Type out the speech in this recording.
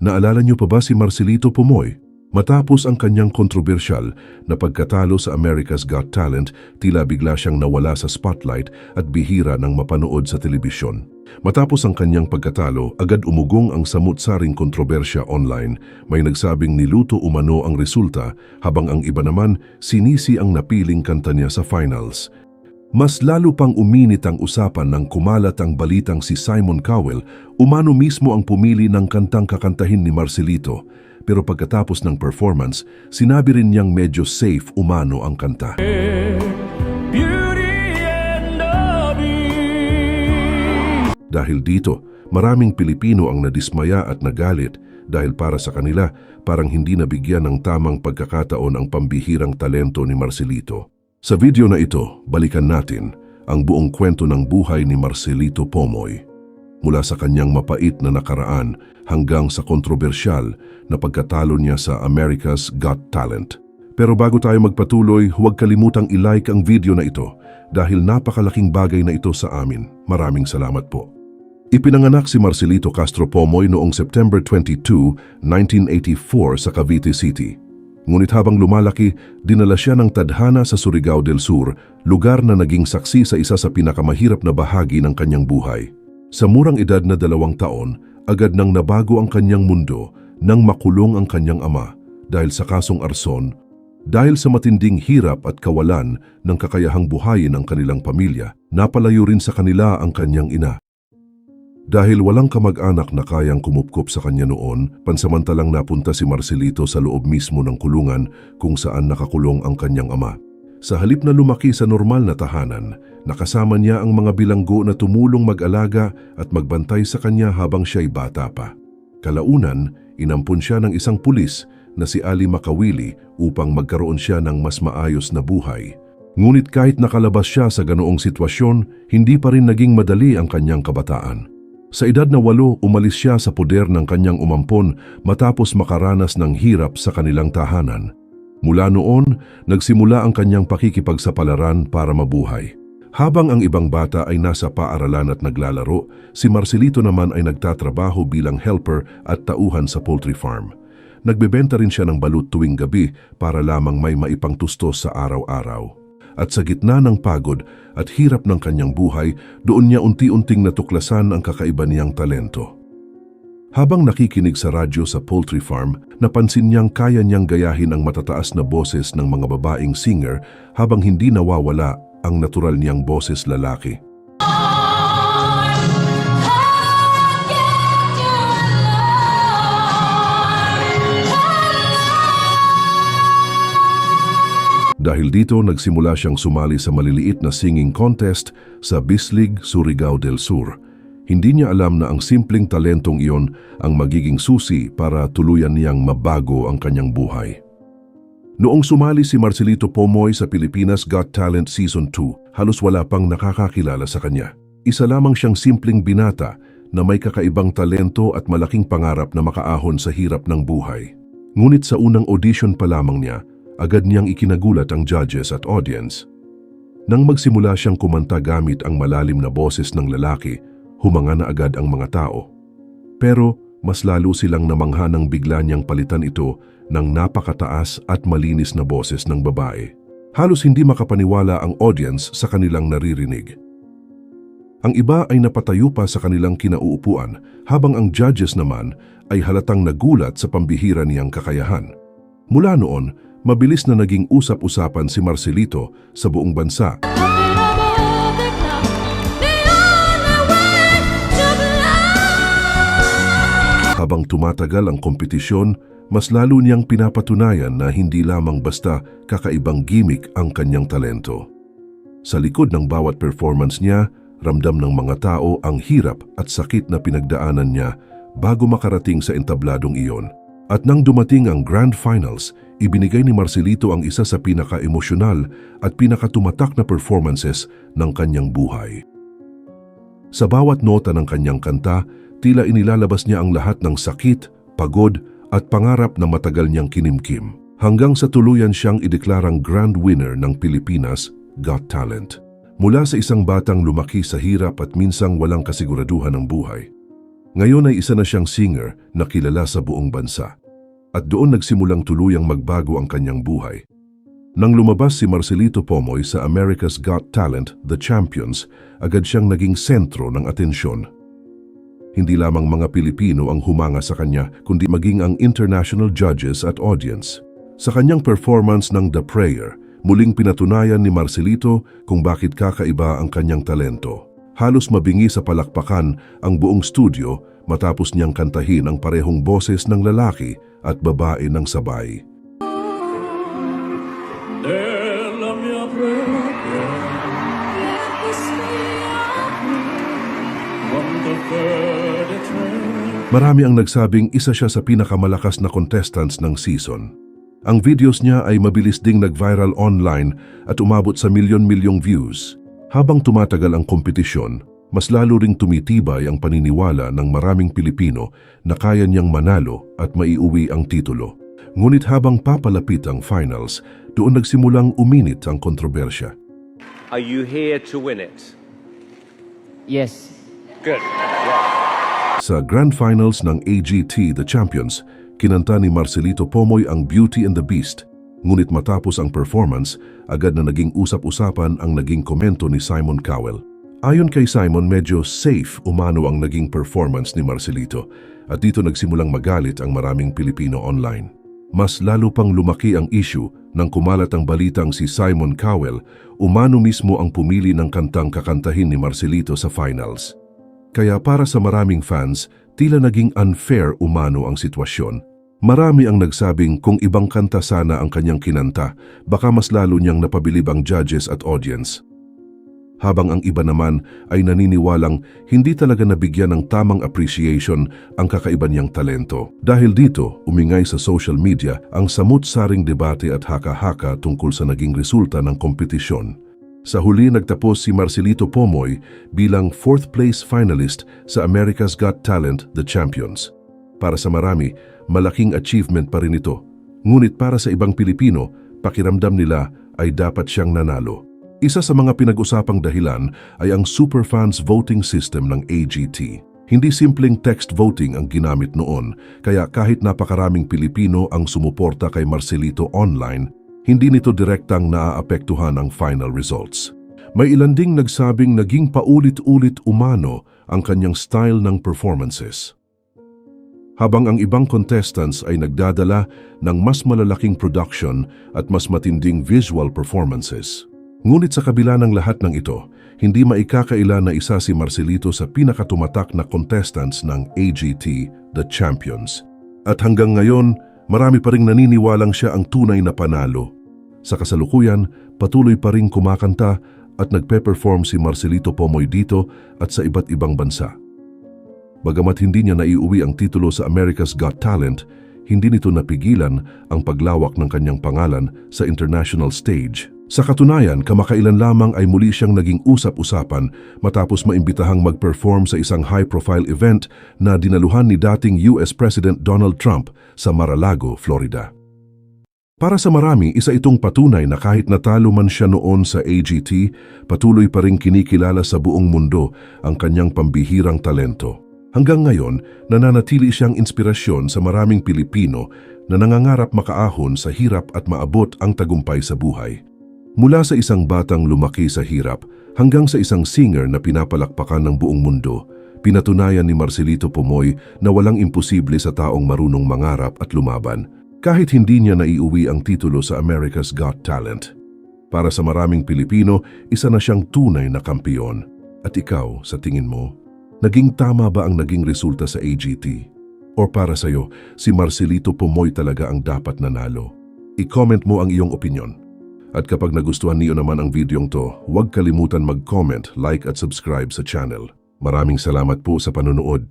Naalala niyo pa ba si Marcelito Pomoy? Matapos ang kanyang kontrobersyal na pagkatalo sa America's Got Talent, tila bigla siyang nawala sa spotlight at bihira ng mapanood sa telebisyon. Matapos ang kanyang pagkatalo, agad umugong ang samut-saring kontrobersya online. May nagsabing niluto umano ang resulta, habang ang iba naman sinisi ang napiling kanta niya sa finals. Mas lalo pang uminit ang usapan nang kumalat ang balitang si Simon Cowell umano mismo ang pumili ng kantang kakantahin ni Marcelito. Pero pagkatapos ng performance, sinabi rin niyang medyo safe umano ang kanta. Dahil dito, maraming Pilipino ang nadismaya at nagalit dahil para sa kanila, parang hindi nabigyan ng tamang pagkakataon ang pambihirang talento ni Marcelito. Sa video na ito, balikan natin ang buong kwento ng buhay ni Marcelito Pomoy. Mula sa kanyang mapait na nakaraan hanggang sa kontrobersyal na pagkatalo niya sa America's Got Talent. Pero bago tayo magpatuloy, huwag kalimutang i-like ang video na ito dahil napakalaking bagay na ito sa amin. Maraming salamat po. Ipinanganak si Marcelito Castro Pomoy noong September 22, 1984 sa Cavite City. Ngunit habang lumalaki, dinala siya ng tadhana sa Surigao del Sur, lugar na naging saksi sa isa sa pinakamahirap na bahagi ng kanyang buhay. Sa murang edad na 2 taon, agad nang nabago ang kanyang mundo nang makulong ang kanyang ama dahil sa kasong arson, dahil sa matinding hirap at kawalan ng kakayahang buhayin ang kanilang pamilya, napalayo rin sa kanila ang kanyang ina. Dahil walang kamag-anak na kayang kumupkop sa kanya noon, pansamantalang napunta si Marcelito sa loob mismo ng kulungan kung saan nakakulong ang kanyang ama. Sa halip na lumaki sa normal na tahanan, nakasama niya ang mga bilanggo na tumulong mag-alaga at magbantay sa kanya habang siya'y bata pa. Kalaunan, inampun siya ng isang pulis na si Ali Makawili upang magkaroon siya ng mas maayos na buhay. Ngunit kahit nakalabas siya sa ganoong sitwasyon, hindi pa rin naging madali ang kanyang kabataan. Sa edad na 8, umalis siya sa poder ng kanyang umampon matapos makaranas ng hirap sa kanilang tahanan. Mula noon, nagsimula ang kanyang pakikipagsapalaran para mabuhay. Habang ang ibang bata ay nasa paaralan at naglalaro, si Marcelito naman ay nagtatrabaho bilang helper at tauhan sa poultry farm. Nagbebenta rin siya ng balut tuwing gabi para lamang may maipangtustos sa araw-araw. At sa gitna ng pagod at hirap ng kanyang buhay, doon niya unti-unting natuklasan ang kakaiba niyang talento. Habang nakikinig sa radyo sa poultry farm, napansin niyang kaya niyang gayahin ang matataas na boses ng mga babaeng singer habang hindi nawawala ang natural niyang boses lalaki. Dahil dito, nagsimula siyang sumali sa maliliit na singing contest sa Bislig, Surigao del Sur. Hindi niya alam na ang simpleng talentong iyon ang magiging susi para tuluyan niyang mabago ang kanyang buhay. Noong sumali si Marcelito Pomoy sa Pilipinas Got Talent Season 2, halos wala pang nakakakilala sa kanya. Isa lamang siyang simpleng binata na may kakaibang talento at malaking pangarap na makaahon sa hirap ng buhay. Ngunit sa unang audition pa lamang niya, agad niyang ikinagulat ang judges at audience. Nang magsimula siyang kumanta gamit ang malalim na boses ng lalaki, humanga na agad ang mga tao. Pero mas lalo silang namangha nang bigla niyang palitan ito ng napakataas at malinis na boses ng babae. Halos hindi makapaniwala ang audience sa kanilang naririnig. Ang iba ay napatayo pa sa kanilang kinauupuan, habang ang judges naman ay halatang nagulat sa pambihira niyang kakayahan. Mula noon, mabilis na naging usap-usapan si Marcelito sa buong bansa. Habang tumatagal ang kompetisyon, mas lalo niyang pinapatunayan na hindi lamang basta kakaibang gimmick ang kanyang talento. Sa likod ng bawat performance niya, ramdam ng mga tao ang hirap at sakit na pinagdaanan niya bago makarating sa entabladong iyon. At nang dumating ang Grand Finals, ibinigay ni Marcelito ang isa sa pinaka-emosyonal at pinakatumatak na performances ng kanyang buhay. Sa bawat nota ng kanyang kanta, tila inilalabas niya ang lahat ng sakit, pagod at pangarap na matagal niyang kinimkim, hanggang sa tuluyan siyang ideklarang grand winner ng Pilipinas Got Talent. Mula sa isang batang lumaki sa hirap at minsang walang kasiguraduhan ng buhay, Ngayon ay isa na siyang singer na kilala sa buong bansa. At doon nagsimulang tuluyang magbago ang kanyang buhay. Nang lumabas si Marcelito Pomoy sa America's Got Talent, The Champions, agad siyang naging sentro ng atensyon. Hindi lamang mga Pilipino ang humanga sa kanya, kundi maging ang international judges at audience. Sa kanyang performance ng The Prayer, muling pinatunayan ni Marcelito kung bakit kakaiba ang kanyang talento. Halos mabingi sa palakpakan ang buong studio matapos niyang kantahin ang parehong boses ng lalaki at babae ng sabay. Marami ang nagsabing isa siya sa pinakamalakas na contestants ng season. Ang videos niya ay mabilis ding nag-viral online at umabot sa milyon-milyong views. Habang tumatagal ang kompetisyon, mas lalo ring tumitibay ang paniniwala ng maraming Pilipino na kaya niyang manalo at maiuwi ang titulo. Ngunit habang papalapit ang finals, doon nagsimulang uminit ang kontrobersya. Are you here to win it? Yes. Good. Sa Grand Finals ng AGT The Champions, kinanta ni Marcelito Pomoy ang Beauty and the Beast. Ngunit matapos ang performance, agad na naging usap-usapan ang naging komento ni Simon Cowell. Ayon kay Simon, medyo safe umano ang naging performance ni Marcelito at dito nagsimulang magalit ang maraming Pilipino online. Mas lalo pang lumaki ang issue nang kumalat ang balitang si Simon Cowell umano mismo ang pumili ng kantang kakantahin ni Marcelito sa finals. Kaya para sa maraming fans, tila naging unfair umano ang sitwasyon. Marami ang nagsabing kung ibang kanta sana ang kanyang kinanta, baka mas lalo niyang napabilib ang judges at audience. Habang ang iba naman ay naniniwalang hindi talaga nabigyan ng tamang appreciation ang kakaiba niyang talento. Dahil dito, umingay sa social media ang samut-saring debate at haka-haka tungkol sa naging resulta ng kompetisyon. Sa huli nagtapos si Marcelito Pomoy bilang 4th place finalist sa America's Got Talent The Champions. Para sa marami, malaking achievement pa rin ito. Ngunit para sa ibang Pilipino, pakiramdam nila ay dapat siyang nanalo. Isa sa mga pinag-usapang dahilan ay ang superfans voting system ng AGT. Hindi simpleng text voting ang ginamit noon, kaya kahit napakaraming Pilipino ang sumuporta kay Marcelito online, hindi nito direktang naaapektuhan ang final results. May ilan ding nagsabing naging paulit-ulit umano ang kanyang style ng performances. Habang ang ibang contestants ay nagdadala ng mas malalaking production at mas matinding visual performances. Ngunit sa kabila ng lahat ng ito, hindi maikakaila na isa si Marcelito sa pinakatumatak na contestants ng AGT The Champions. At hanggang ngayon, marami pa ring naniniwalang siya ang tunay na panalo. Sa kasalukuyan, patuloy pa ring kumakanta at nagpe-perform si Marcelito Pomoy dito at sa iba't ibang bansa. Bagamat hindi niya naiuwi ang titulo sa America's Got Talent, hindi nito napigilan ang paglawak ng kanyang pangalan sa international stage. Sa katunayan, kamakailan lamang ay muli siyang naging usap-usapan matapos maimbitahang mag-perform sa isang high-profile event na dinaluhan ni dating US President Donald Trump sa Mar-a-Lago, Florida. Para sa marami, isa itong patunay na kahit natalo man siya noon sa AGT, patuloy pa ring kinikilala sa buong mundo ang kanyang pambihirang talento. Hanggang ngayon, nananatili siyang inspirasyon sa maraming Pilipino na nangangarap makaahon sa hirap at maabot ang tagumpay sa buhay. Mula sa isang batang lumaki sa hirap hanggang sa isang singer na pinapalakpakan ng buong mundo, pinatunayan ni Marcelito Pomoy na walang imposible sa taong marunong mangarap at lumaban, kahit hindi niya naiuwi ang titulo sa America's Got Talent. Para sa maraming Pilipino, isa na siyang tunay na kampiyon. At ikaw, sa tingin mo, naging tama ba ang naging resulta sa AGT? O para sa'yo, si Marcelito Pomoy talaga ang dapat nanalo? I-comment mo ang iyong opinyon. At kapag nagustuhan niyo naman ang videong to, huwag kalimutan mag-comment, like at subscribe sa channel. Maraming salamat po sa panonood.